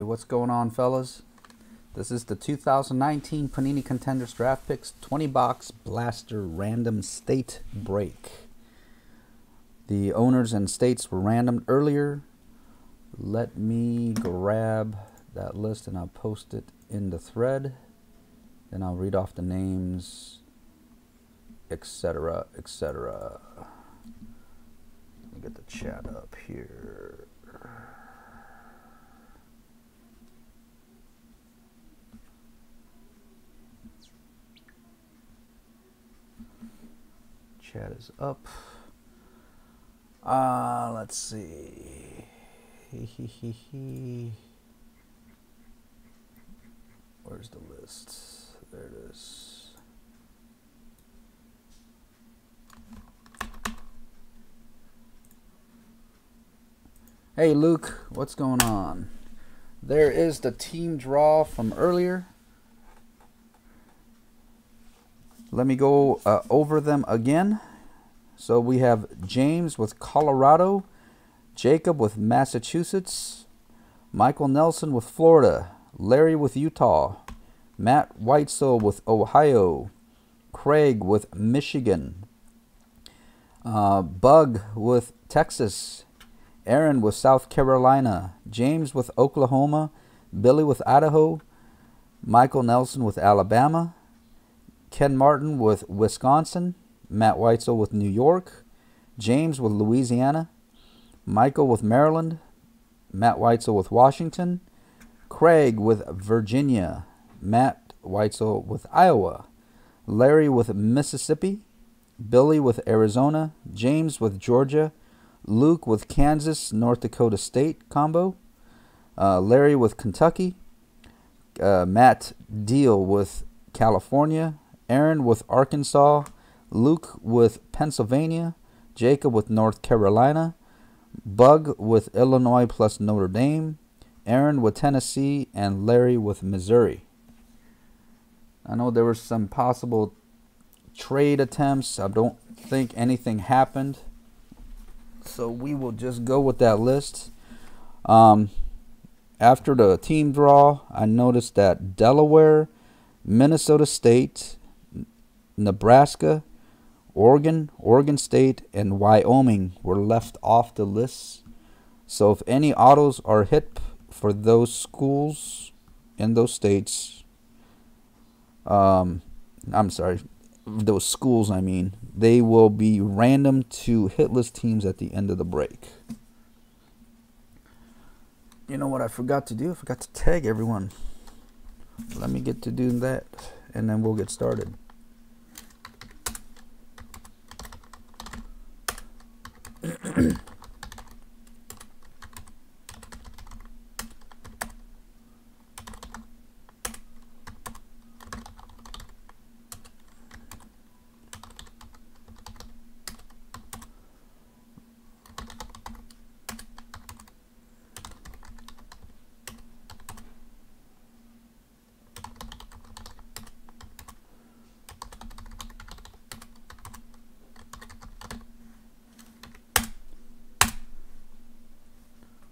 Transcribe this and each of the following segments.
What's going on, fellas? This is the 2019 Panini Contenders Draft Picks 20-box blaster random state break. The owners and states were randomed earlier. Let me grab that list and I'll post it in the thread. Then I'll read off the names, etc., etc. Let me get the chat up here. Chat is up. Let's see. Where's the list? There it is. Hey Luke, what's going on? There is the team draw from earlier. Let me go over them again. So we have James with Colorado, Jacob with Massachusetts, Michael Nelson with Florida, Larry with Utah, Matt Whitesell with Ohio, Craig with Michigan, Bug with Texas, Aaron with South Carolina, James with Oklahoma, Billy with Idaho, Michael Nelson with Alabama, Ken Martin with Wisconsin, Matt Whitesell with New York, James with Louisiana, Michael with Maryland, Matt Whitesell with Washington, Craig with Virginia, Matt Whitesell with Iowa, Larry with Mississippi, Billy with Arizona, James with Georgia, Luke with Kansas, North Dakota State combo, Larry with Kentucky, Matt Deal with California, Aaron with Arkansas, Luke with Pennsylvania, Jacob with North Carolina, Bug with Illinois plus Notre Dame, Aaron with Tennessee, and Larry with Missouri. I know there were some possible trade attempts. I don't think anything happened, so we will just go with that list. After the team draw, I noticed that Delaware, Minnesota State, Nebraska, Oregon, Oregon State, and Wyoming were left off the list. So if any autos are hit for those schools in those states, I'm sorry, those schools, I mean, they will be random to hitless teams at the end of the break. You know what I forgot to do? I forgot to tag everyone. Let me get to doing that, and then we'll get started.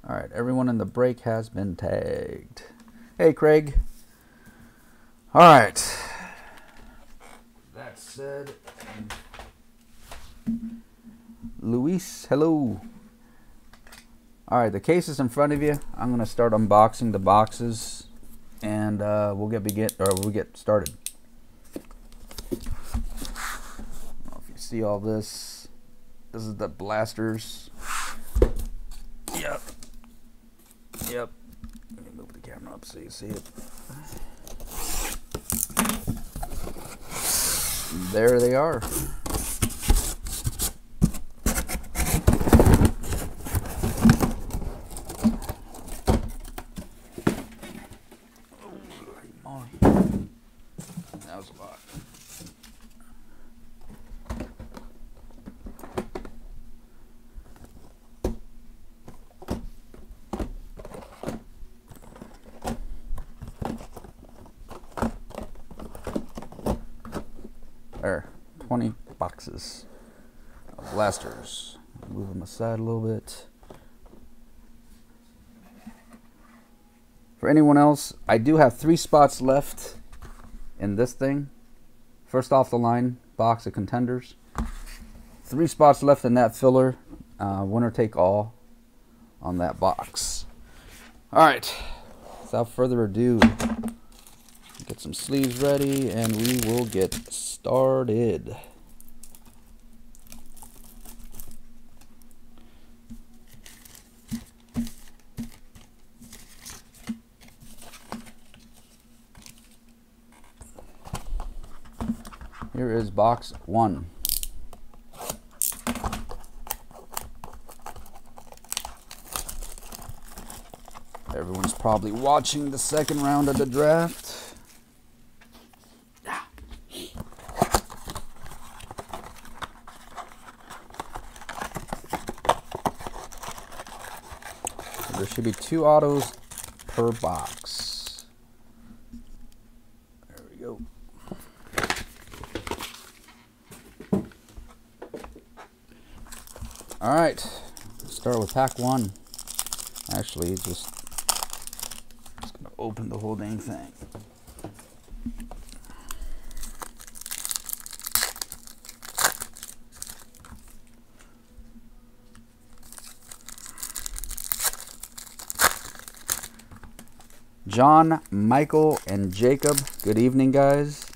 All right, everyone in the break has been tagged. Hey, Craig. All right. That said, Luis, hello. All right, the case is in front of you. I'm gonna start unboxing the boxes, and we'll get started. I don't know if you see all this. This is the blasters. Yep. Yep. Let me move the camera up so you see it. There they are. Oh, that was a lot. There, 20 boxes of blasters. Move them aside a little bit. For anyone else, I do have 3 spots left in this thing. First off the line box of contenders. 3 spots left in that filler. Winner take all on that box. Alright, without further ado, get some sleeves ready and we will get started. Here is box 1. Everyone's probably watching the second round of the draft. So there should be 2 autos per box. There we go. All right, start with pack 1. Actually, just gonna open the whole dang thing. John, Michael, and Jacob. Good evening, guys.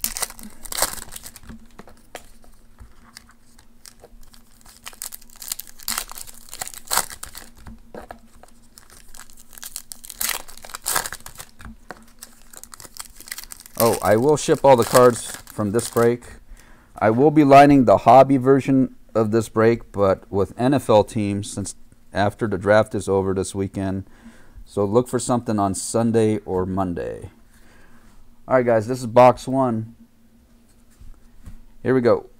Oh, I will ship all the cards from this break. I will be lining the hobby version of this break, but with NFL teams, since after the draft is over this weekend. So look for something on Sunday or Monday. All right, guys, this is box 1. Here we go.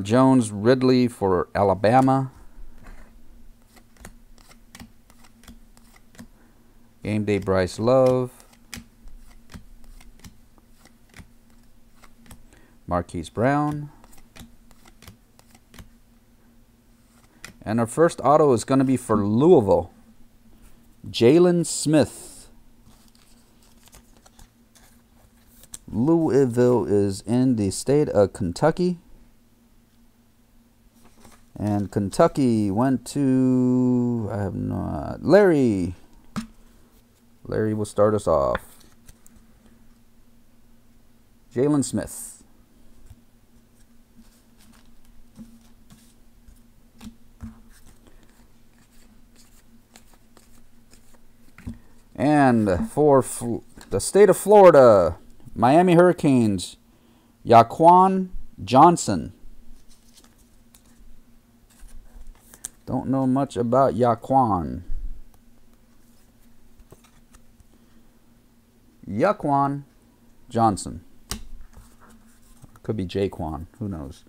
Jones Ridley for Alabama. Game Day Bryce Love. Marquise Brown. And our first auto is going to be for Louisville. Jalen Smith. Louisville is in the state of Kentucky. And Kentucky went to, I have no, Larry. Larry will start us off. Jalen Smith. And for the state of Florida, Miami Hurricanes, Yaquan Johnson. Don't know much about Yaquan. Yaquan Johnson. Could be Jaquan. Who knows?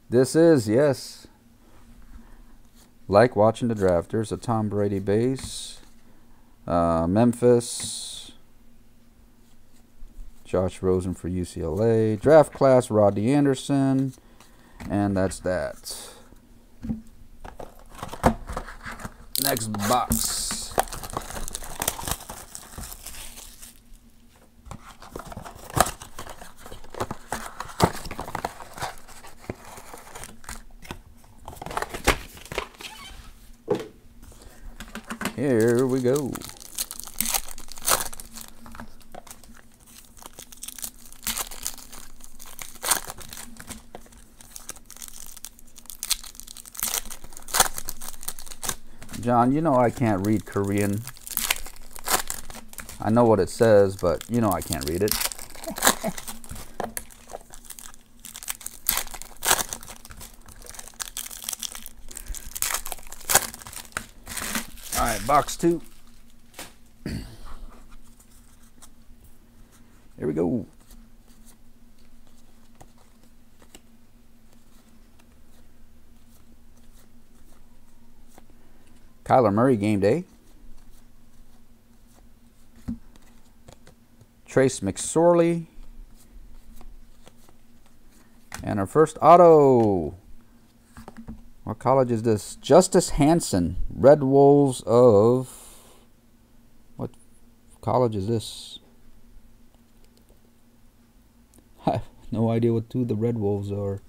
This is, yes, like watching the draft. There's a Tom Brady base. Memphis. Josh Rosen for UCLA. Draft class, Rodney Anderson. And that's that. Next box. Here we go. John, you know I can't read Korean. I know what it says, but you know I can't read it. All right, box 2. Here we go. Kyler Murray game day. Trace McSorley. And our first auto, What college is this? Justice Hansen, Red Wolves of... What college is this? I have no idea what the Red Wolves are.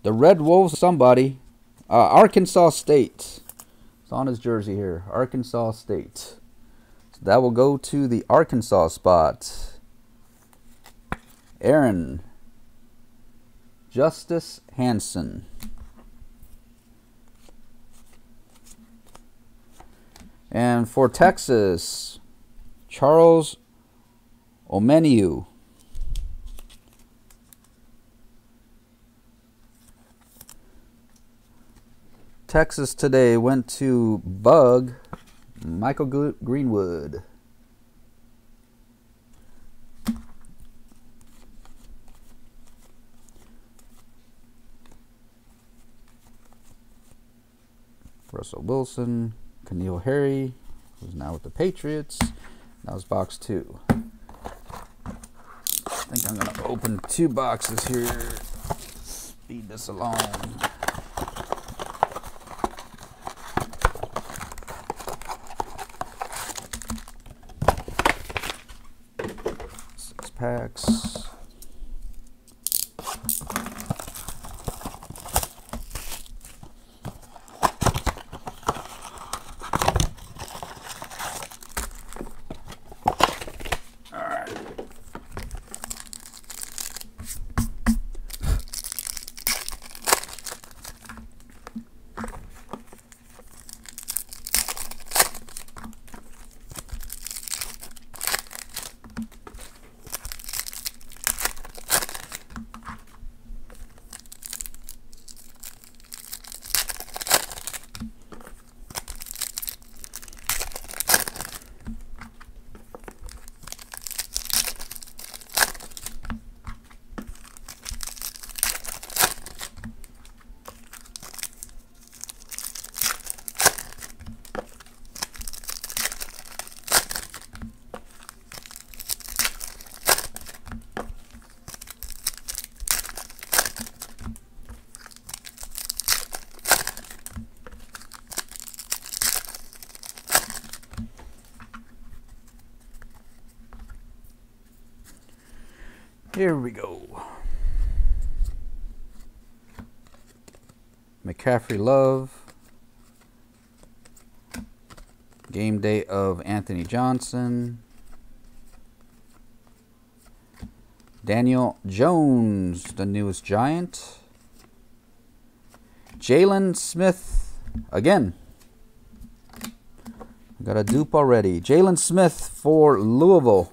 The Red Wolves, somebody. Arkansas State. It's on his jersey here. Arkansas State. So that will go to the Arkansas spot. Aaron. Justice Hansen. And for Texas, Charles Omenihu. Texas today went to Bug Michael Greenwood. Russell Wilson, N'Keal Harry, who's now with the Patriots. That was box 2. I think I'm going to open 2 boxes here. Speed this along. Packs. All right. Here we go. McCaffrey Love. Game day of Anthony Johnson. Daniel Jones, the newest Giant. Jalen Smith again. Got a dupe already. Jalen Smith for Louisville.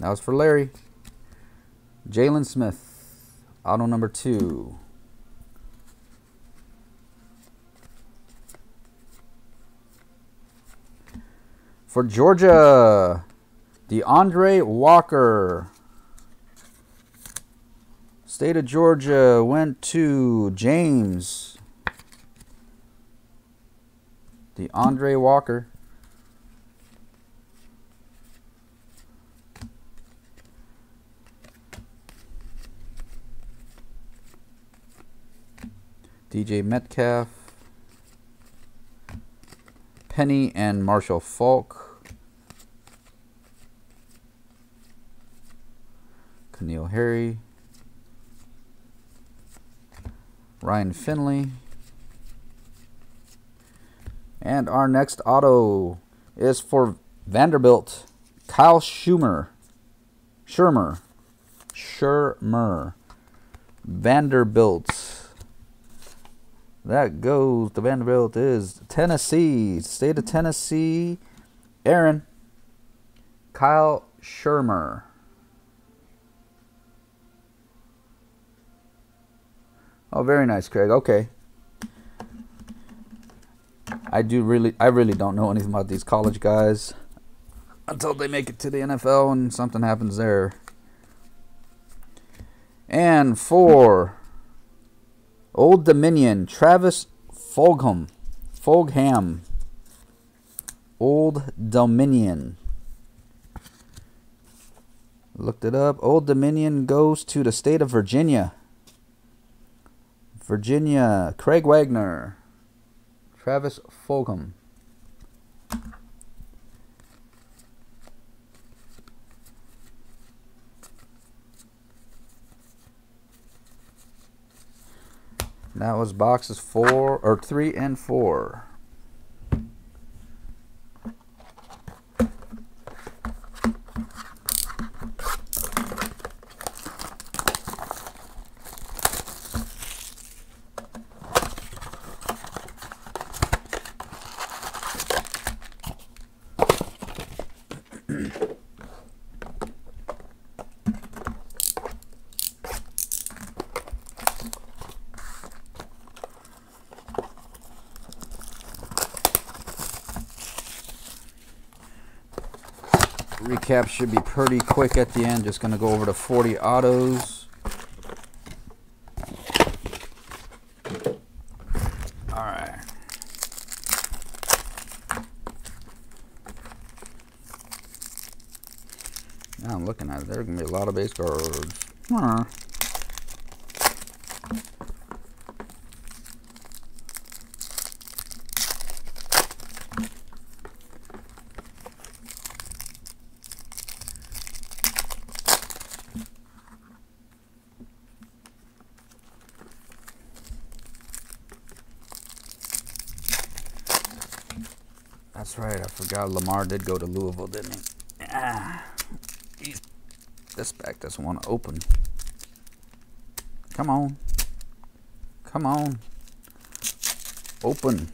That was for Larry. Jalen Smith, auto number 2. For Georgia, DeAndre Walker. State of Georgia went to James. DeAndre Walker. DJ Metcalf, Penny and Marshall Falk, N'Keal Harry, Ryan Finley, and our next auto is for Vanderbilt, Kyle Shermer, Vanderbilt. That goes to Vanderbilt is Tennessee. State of Tennessee. Aaron. Kyle Shermer. Oh, very nice, Craig. Okay. I really don't know anything about these college guys until they make it to the NFL and something happens there. And for Old Dominion, Travis Fulgham. Old Dominion. Looked it up. Old Dominion goes to the state of Virginia. Virginia, Craig Wagner, Travis Fulgham. That was boxes 3 and 4. Recap should be pretty quick at the end. Just going to go over the 40 autos. All right. Now I'm looking at it. There's going to be a lot of base cards. That's right, I forgot Lamar did go to Louisville, didn't he? This pack doesn't want to open. Come on. Come on. Open.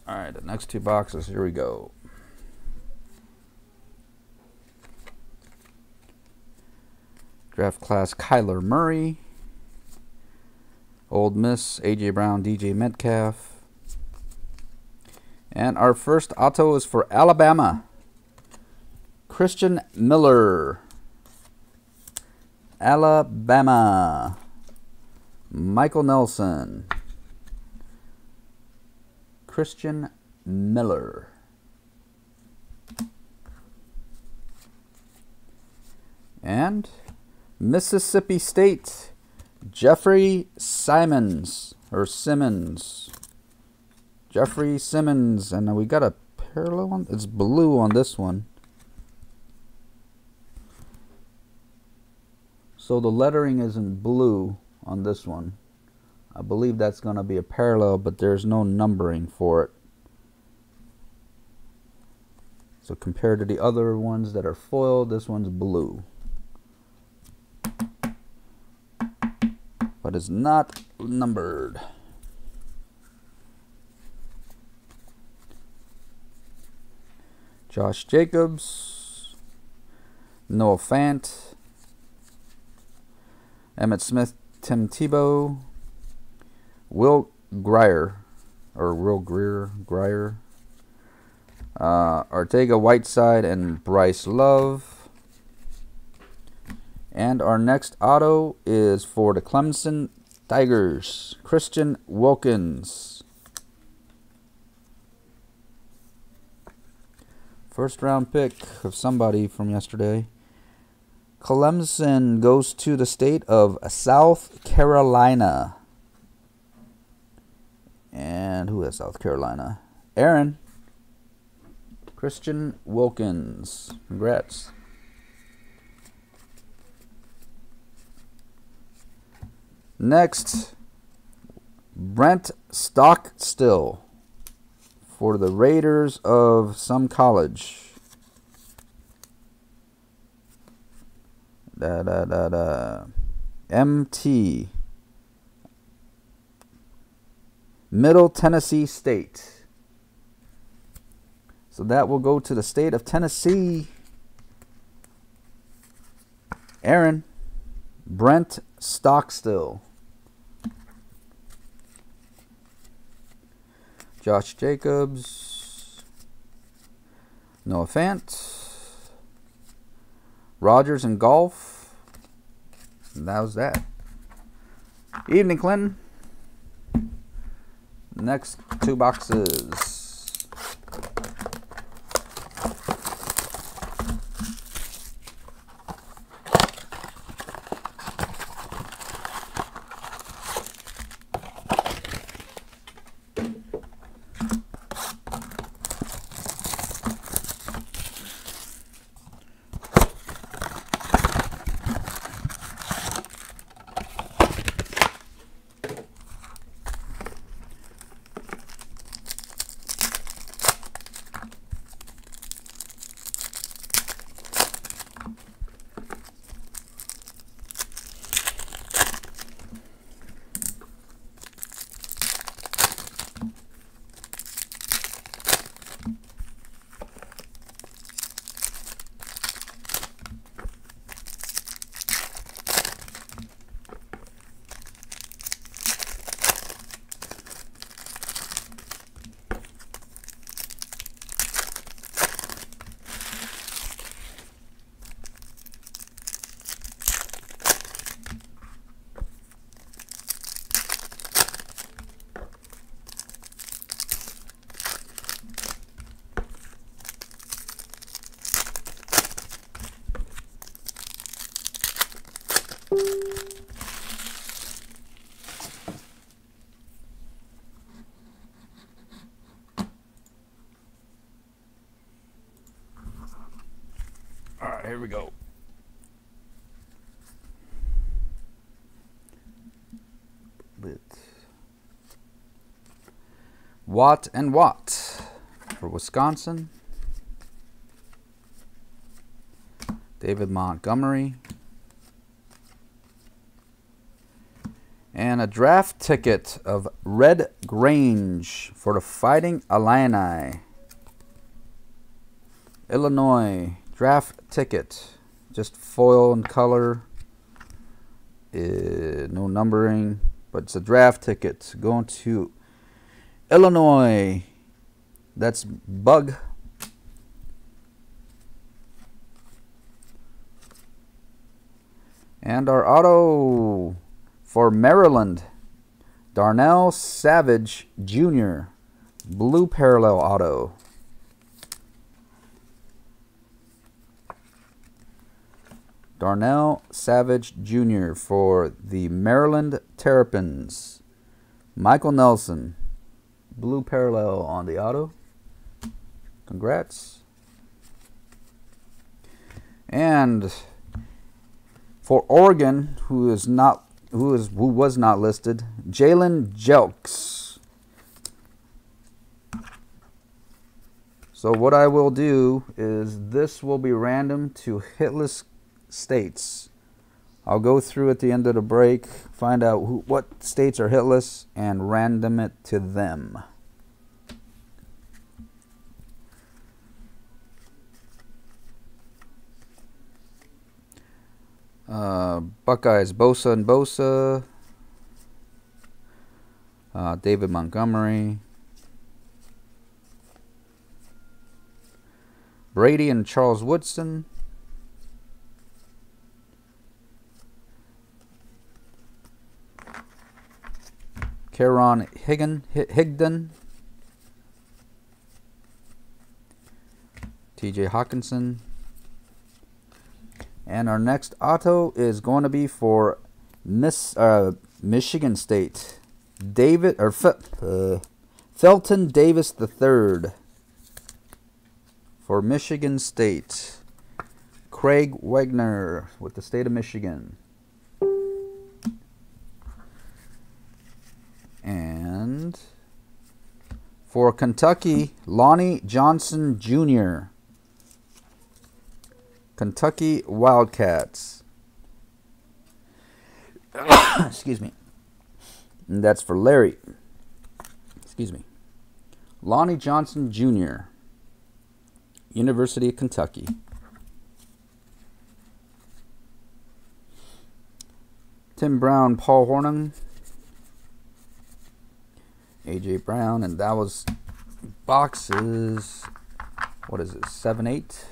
All right, the next 2 boxes, here we go. Draft class Kyler Murray. Ole Miss, A.J. Brown, D.J. Metcalf. And our first auto is for Alabama. Christian Miller. Alabama. Michael Nelson. Christian Miller. And Mississippi State, Jeffrey Simmons, or Simmons. Jeffrey Simmons, and we got a parallel one. It's blue on this one. So the lettering is in blue on this one. I believe that's going to be a parallel, but there's no numbering for it. So compared to the other ones that are foiled, this one's blue. But it's not numbered. Josh Jacobs, Noah Fant, Emmitt Smith, Tim Tebow, Will Grier, Ortega Whiteside, and Bryce Love. And our next auto is for the Clemson Tigers, Christian Wilkins. First round pick of somebody from yesterday. Clemson goes to the state of South Carolina. And who has South Carolina? Aaron. Christian Wilkins. Congrats. Next, Brent Stockstill for the Raiders of some college. MT. Middle Tennessee State. So that will go to the state of Tennessee. Aaron. Brent Stockstill. Josh Jacobs. Noah Fant. Rogers and Golf. And that was that. Evening, Clinton. Next 2 boxes. Alright, here we go. Watt and Watt for Wisconsin. David Montgomery. And a draft ticket of Red Grange for the Fighting Illini. Illinois draft ticket. Just foil and color. No numbering. But it's a draft ticket going to Illinois. That's Bug. And our auto for Maryland, Darnell Savage Jr. Blue parallel auto. Darnell Savage Jr. for the Maryland Terrapins. Michael Nelson. Blue parallel on the auto. Congrats. And for Oregon, who was not listed, Jalen Jelks. So what I will do is this will be random to hitless states. I'll go through at the end of the break, find out what states are hitless, and random it to them. Buckeyes, Bosa and Bosa. David Montgomery. Brady and Charles Woodson. Kieran Higdon. TJ Hawkinson. And our next auto is going to be for Michigan State. Felton Davis III. For Michigan State. Craig Wagner with the state of Michigan. And for Kentucky, Lonnie Johnson Jr. Kentucky Wildcats. Excuse me. And that's for Larry. excuse me, Lonnie Johnson Jr., University of Kentucky. Tim Brown, Paul Hornung, A.J. Brown, and that was boxes, what is it, 7, 8?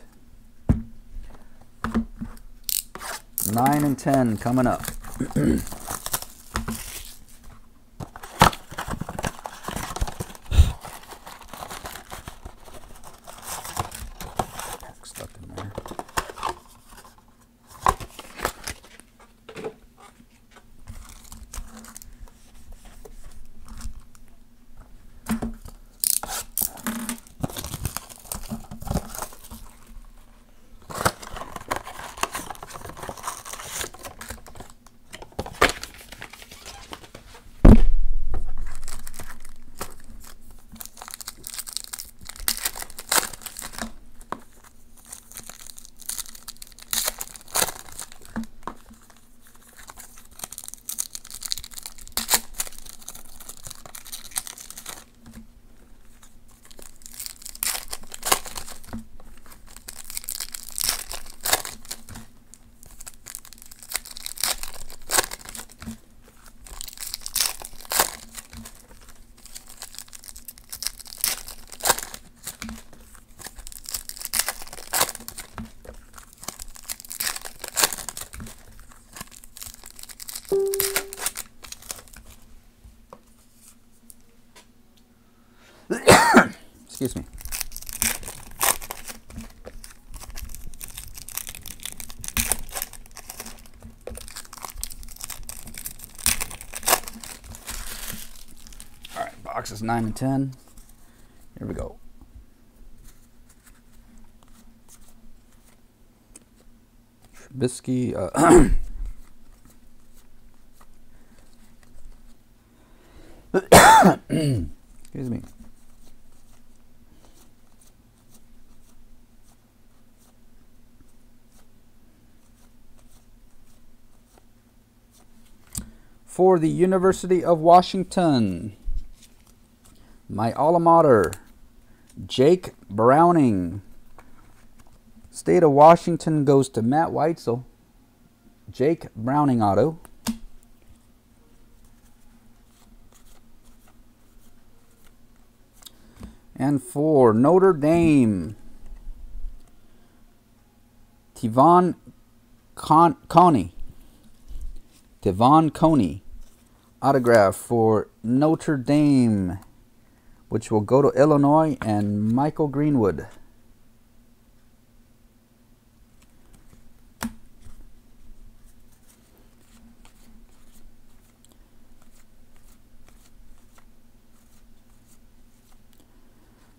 9 and 10 coming up. Stuck in there. Excuse me. All right, boxes 9 and 10. Here we go. Trubisky. Excuse me. For the University of Washington, my alma mater, Jake Browning. State of Washington goes to Matt Weitzel. Jake Browning auto. And for Notre Dame, Tevon Coney. Tevon Coney. Autograph for Notre Dame, which will go to Illinois, and Michael Greenwood.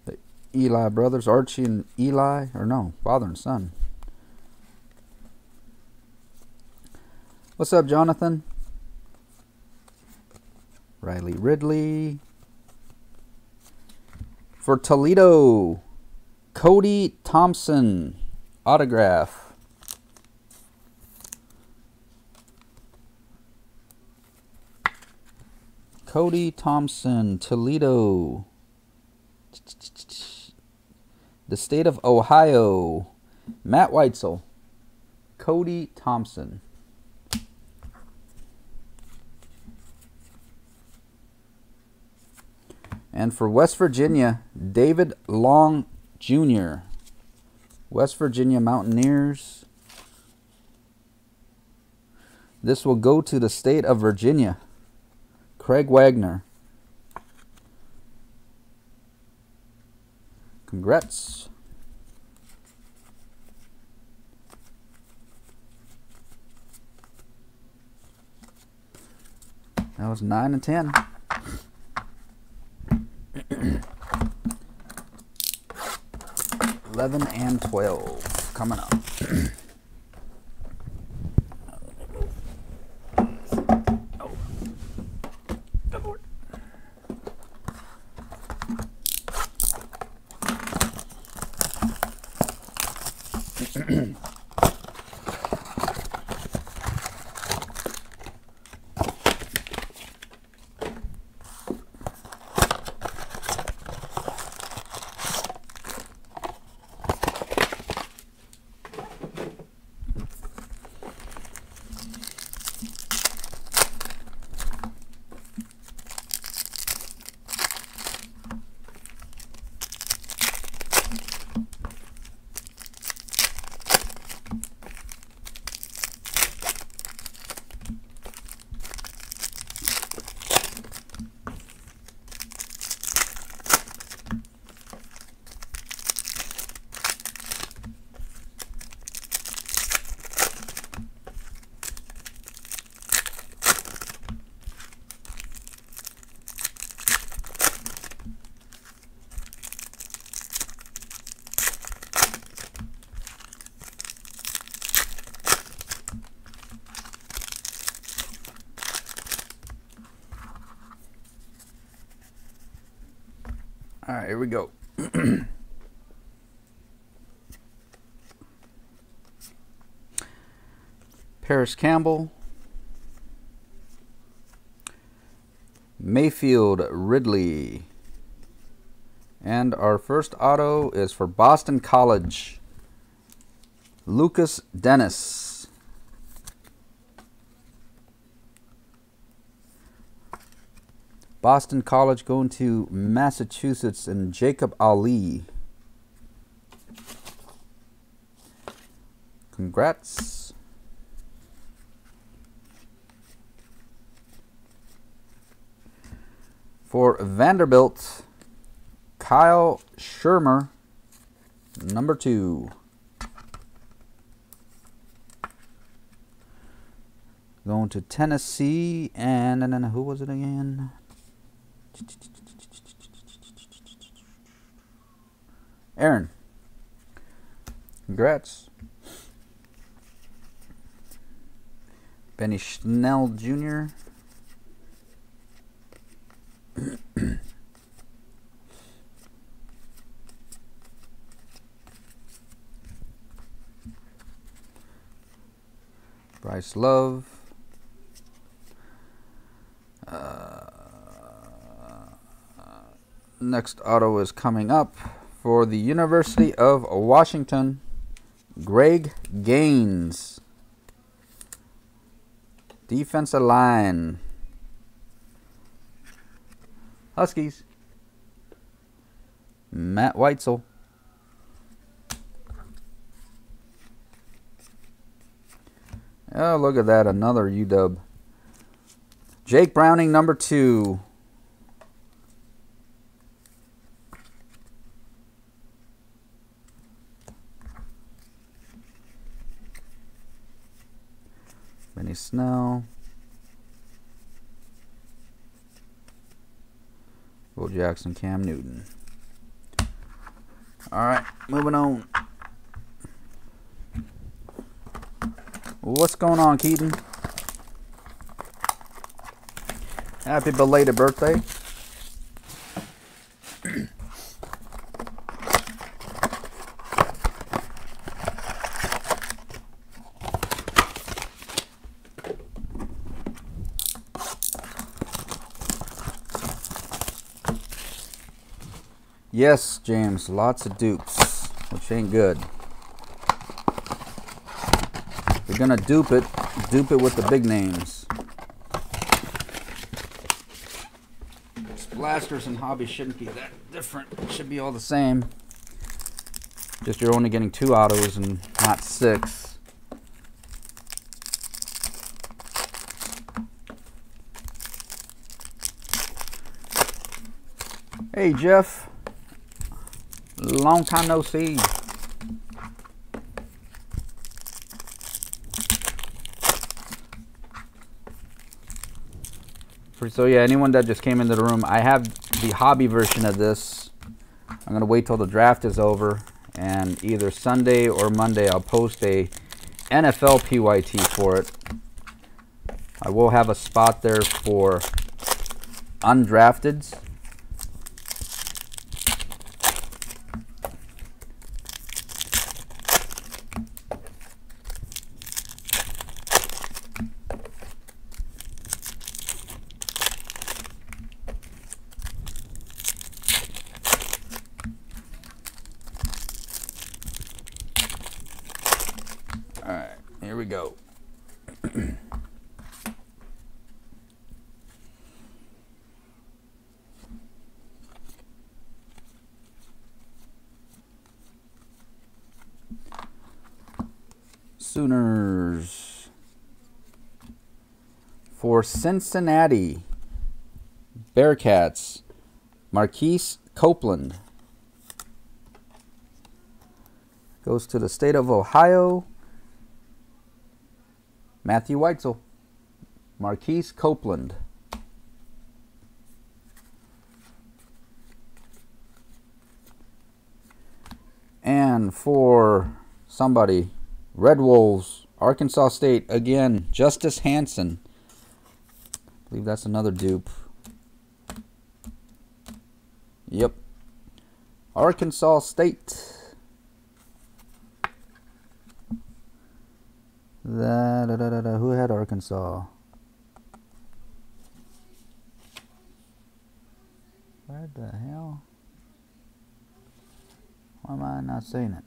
The Eli brothers, Archie and Eli, or no, father and son. What's up, Jonathan? Riley Ridley. For Toledo, Cody Thompson. Autograph. Cody Thompson, Toledo. The state of Ohio, Matt Weitzel. Cody Thompson. And for West Virginia, David Long Jr. West Virginia Mountaineers. This will go to the state of Virginia. Craig Wagner. Congrats. That was 9 and 10. 11 and 12 coming up. Oh, good Lord. All right, here we go. Paris Campbell, Mayfield Ridley, and our first auto is for Boston College, Lucas Dennis. Boston College going to Massachusetts and Jacob Ali. Congrats. For Vanderbilt, Kyle Shermer, number 2. Going to Tennessee, and then who was it again? Aaron. Congrats. Benny Schnell Jr. Bryce Love. Next auto is coming up for the University of Washington, Greg Gaines. Defensive line. Huskies. Matt Weitzel. Oh, look at that. Another UW. Jake Browning, number 2. Benny Snell. Will Jackson, Cam Newton. All right, moving on. What's going on, Keaton? Happy belated birthday. Yes, James, lots of dupes, which ain't good. If you're gonna dupe it with the big names. Blasters and hobbies shouldn't be that different. It should be all the same. Just you're only getting 2 autos and not 6. Hey, Jeff. Long time no see. So yeah, anyone that just came into the room, I have the hobby version of this. I'm gonna wait till the draft is over, and either Sunday or Monday I'll post a NFL PYT for it. I will have a spot there for undrafteds. Alright, here we go. Sooners. For Cincinnati Bearcats, Marquise Copeland. Goes to the state of Ohio, Matthew Weitzel. Marquise Copeland. And for somebody, Red Wolves, Arkansas State, again, Justice Hansen. I believe that's another dupe. Yep. Arkansas State. Who had Arkansas? Where the hell? Why am I not saying it?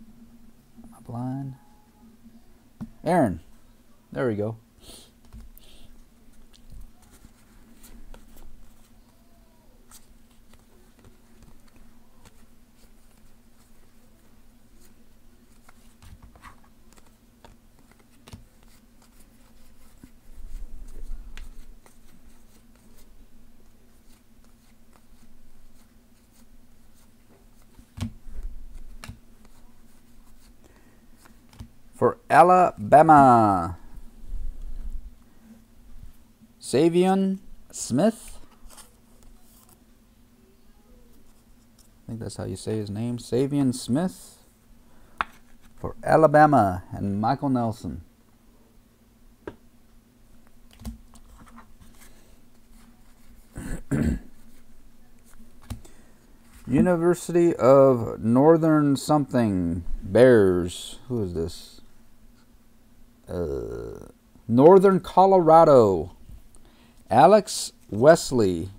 Am I blind? Aaron. There we go. For Alabama, Savion Smith. I think that's how you say his name. Savion Smith for Alabama, and Michael Nelson. University of Northern something Bears. Who is this? Northern Colorado. Alex Wesley.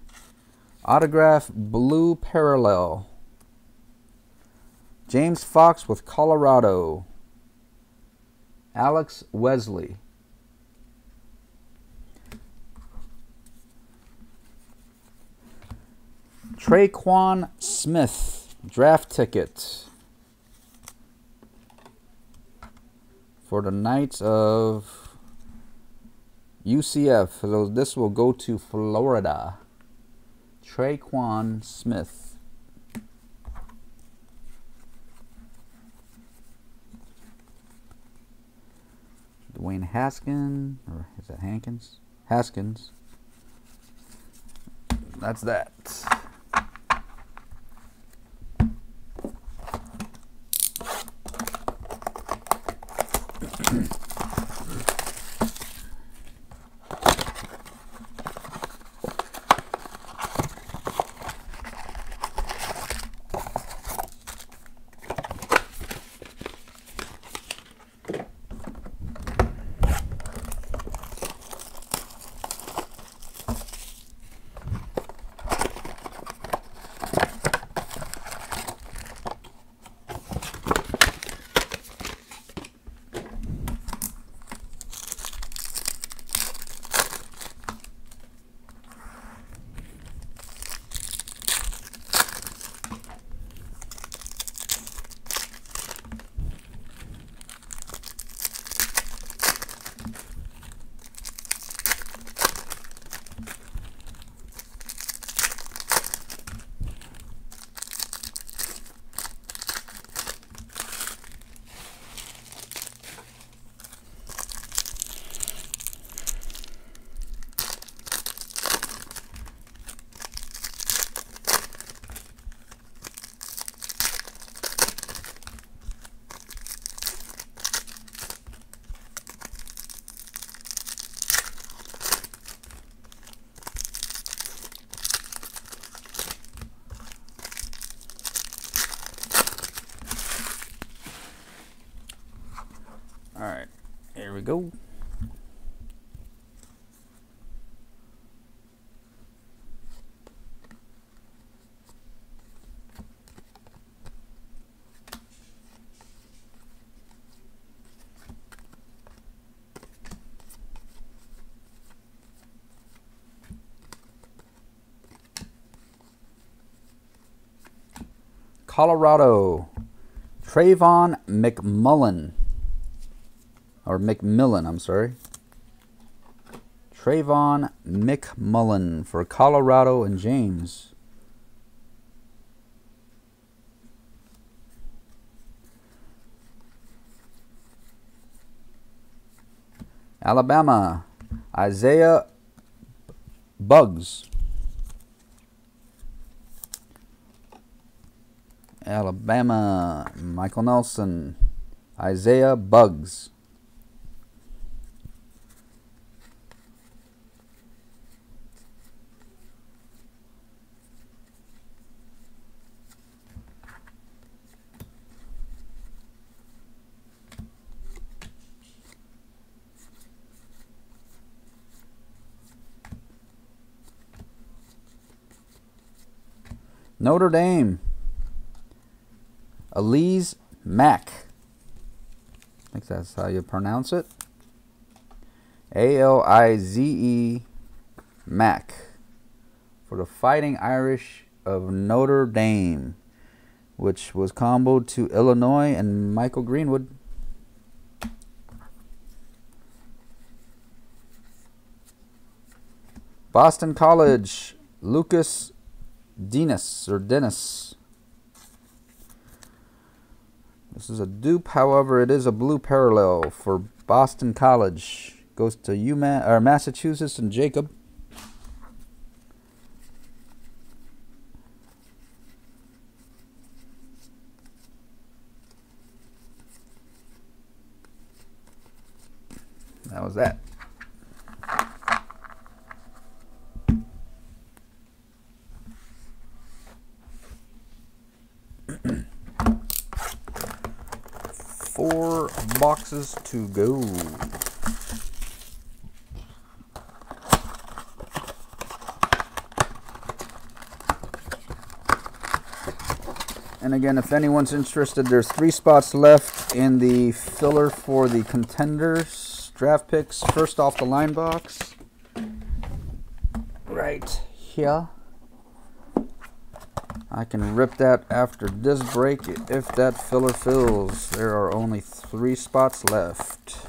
Autograph blue parallel. James Fox with Colorado. Alex Wesley. Traquan Smith. Draft ticket. For the Knights of UCF. So this will go to Florida. Traquan Smith. Dwayne Haskins, or is that Hankins? Haskins. That's that. Alright, here we go. Colorado, Trayvon McMullen. Or McMillan, I'm sorry. Trayvon McMullen for Colorado and James. Alabama, Isaiah Buggs. Alabama, Michael Nelson. Isaiah Buggs. Notre Dame. Alize Mack. I think that's how you pronounce it. Alize Mack. For the Fighting Irish of Notre Dame, which was comboed to Illinois and Michael Greenwood. Boston College, Lucas Dennis. This is a dupe, however, it is a blue parallel for Boston College. Goes to Massachusetts and Jacob. That was that. Four boxes to go. And again, if anyone's interested, there's 3 spots left in the filler for the contenders draft picks. First off the line box, right here. I can rip that after this break if that filler fills. There are only 3 spots left.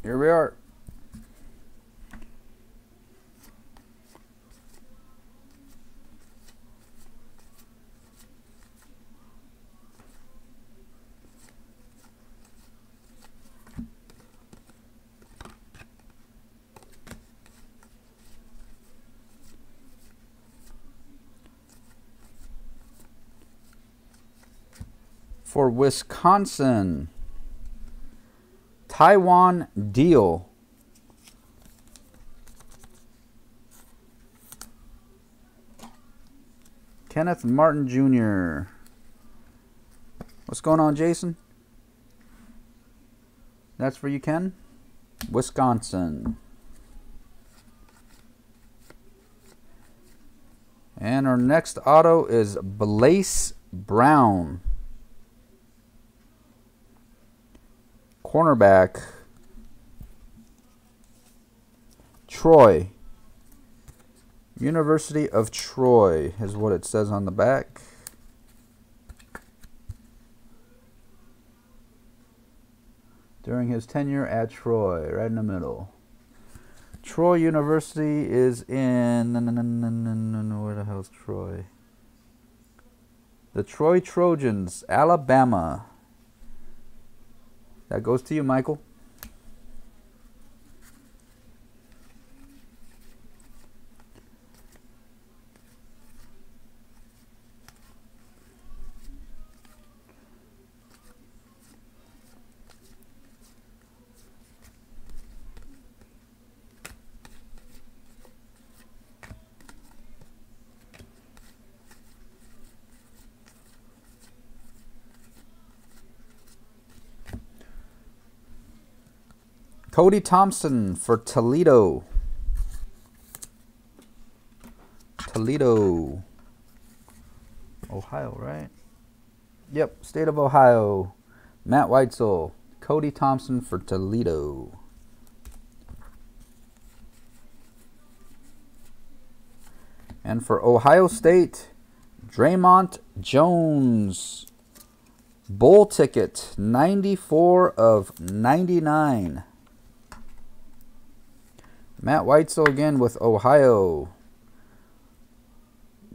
Here we are. For Wisconsin, Taiwan Deal. Kenneth Martin Jr. What's going on, Jason? That's for you, Ken. Wisconsin. And our next auto is Blaise Brown. Cornerback. Troy. University of Troy is what it says on the back. During his tenure at Troy, right in the middle. Troy University is in... Where the hell's Troy? The Troy Trojans, Alabama. That goes to you, Michael. Cody Thompson for Toledo. Toledo. Ohio, right? Yep, state of Ohio. Matt Weitzel. Cody Thompson for Toledo. And for Ohio State, Draymond Jones. Bowl ticket, 94 of 99. Matt Weitzel again with Ohio.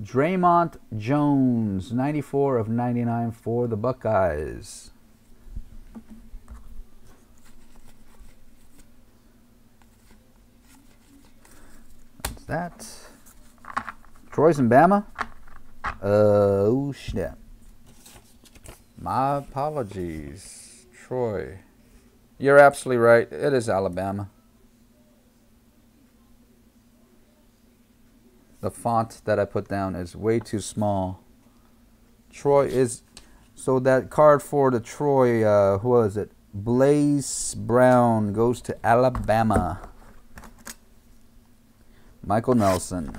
Draymond Jones, 94 of 99 for the Buckeyes. That's that. Troy's and Bama. Oh, snap. My apologies, Troy. You're absolutely right. It is Alabama. The font that I put down is way too small. Troy is... So that card for the Troy, who was it? Blaze Brown goes to Alabama. Michael Nelson.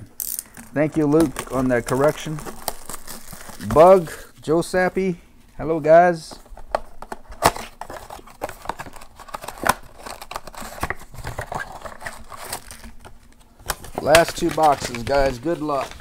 Thank you, Luke, on that correction. Bug, Joe Sappy. Hello, guys. Last two boxes, guys. Good luck.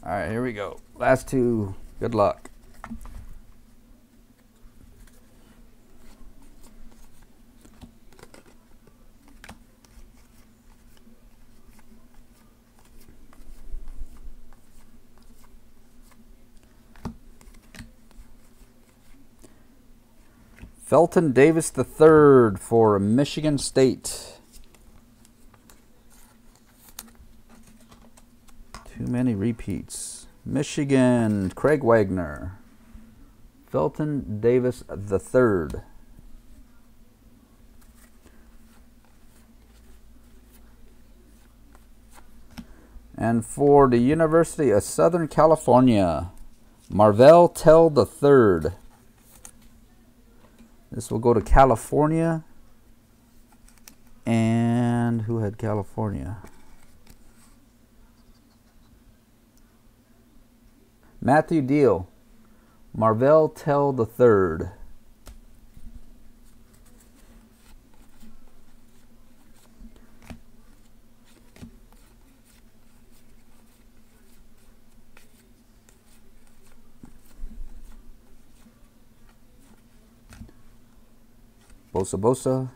All right, here we go. Last two. Good luck. Felton Davis III for Michigan State. Too many repeats. Michigan, Craig Wagner. Felton Davis III. And for the University of Southern California, Marvell Tell III. This will go to California. And who had California? Matthew Deal, Marvell Tell III. Bosa Bosa.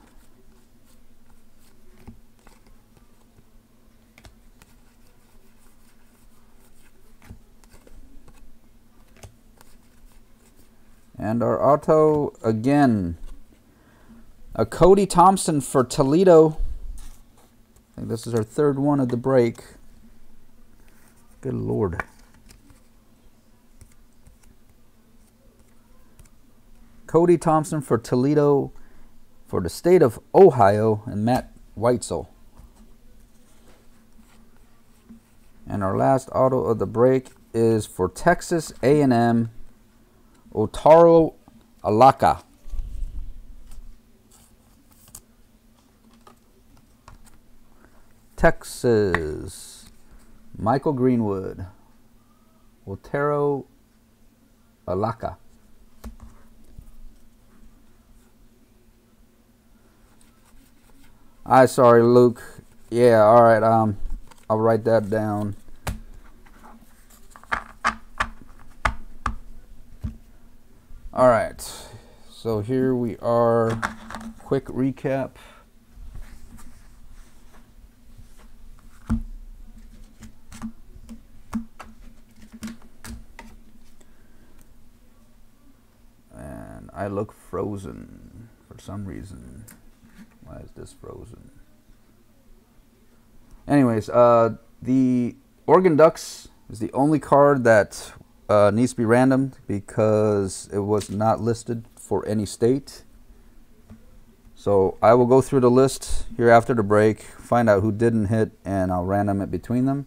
And our auto again. A Cody Thompson for Toledo. I think this is our third one of the break. Good Lord. Cody Thompson for Toledo for the state of Ohio and Matt Weitzel. And our last auto of the break is for Texas A&M. Otaro Alaka. Texas, Michael Greenwood, Otero Alaka. Sorry, Luke. Yeah, all right. I'll write that down. All right. So here we are. Quick recap. And I look frozen for some reason. Why is this frozen? Anyways, the Oregon Ducks is the only card that needs to be random because it was not listed for any state. So I will go through the list here after the break, find out who didn't hit, and I'll random it between them.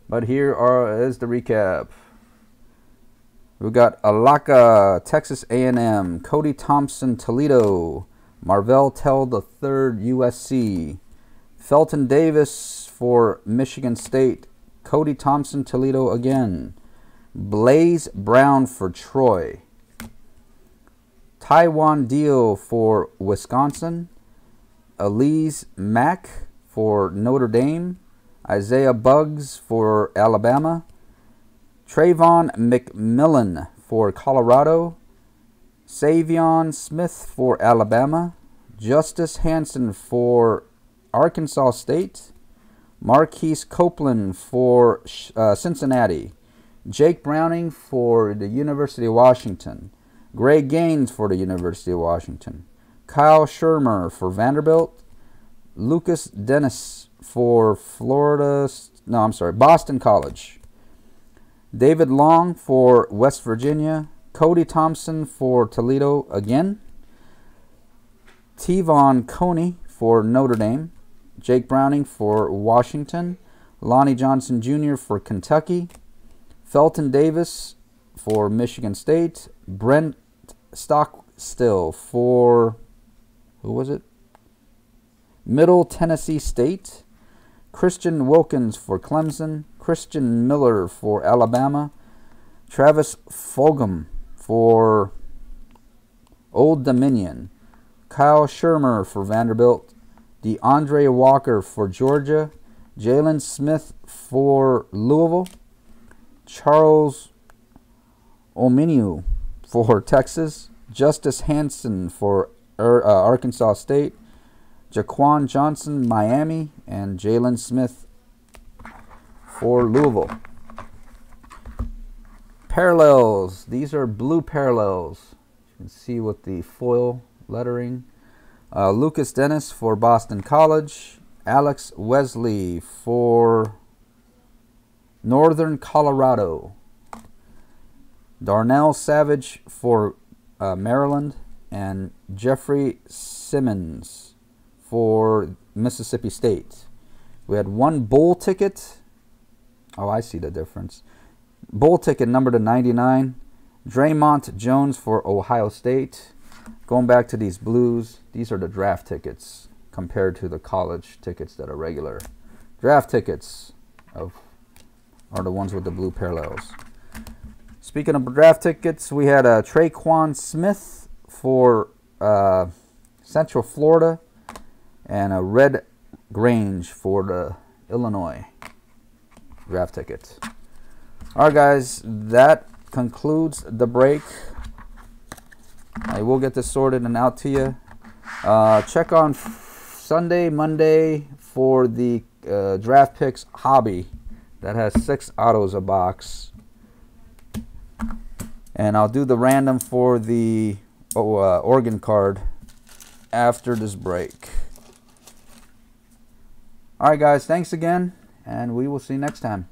But here is the recap. We got Alaka, Texas A&M, Cody Thompson, Toledo, Marvell Tell III, USC, Felton Davis for Michigan State, Cody Thompson, Toledo again, Blaze Brown for Troy, Taiwan Deal for Wisconsin, Elise Mack for Notre Dame, Isaiah Buggs for Alabama, Trayvon McMillan for Colorado, Savion Smith for Alabama, Justice Hansen for Arkansas State, Marquise Copeland for Cincinnati, Jake Browning for the University of Washington, Greg Gaines for the University of Washington, Kyle Shermer for Vanderbilt, Lucas Dennis for Boston College, David Long for West Virginia, Cody Thompson for Toledo again, Tevon Coney for Notre Dame, Jake Browning for Washington, Lonnie Johnson Jr. for Kentucky, Felton Davis for Michigan State, Brent Stockstill for, who was it? Middle Tennessee State, Christian Wilkins for Clemson, Christian Miller for Alabama, Travis Fulgham for Old Dominion, Kyle Shermer for Vanderbilt, DeAndre Walker for Georgia, Jalen Smith for Louisville, Charles Omeniu for Texas, Justice Hansen for Arkansas State, Jaquan Johnson, Miami, and Jalen Smith for Louisville. Parallels. These are blue parallels. You can see with the foil lettering. Lucas Dennis for Boston College, Alex Wesley for Northern Colorado, Darnell Savage for Maryland, and Jeffrey Simmons for Mississippi State. We had one bowl ticket. Oh, I see the difference. Bowl ticket number to 99. Draymond Jones for Ohio State. Going back to these blues, these are the draft tickets compared to the college tickets that are regular. Draft tickets are the ones with the blue parallels. Speaking of draft tickets, we had Traquan Smith for Central Florida and a Red Grange for the Illinois draft ticket. All right, guys, that concludes the break. I will get this sorted and out to you. Check on Sunday, Monday for the draft picks hobby that has 6 autos a box. And I'll do the random for the Oregon card after this break. All right, guys, thanks again, and we will see you next time.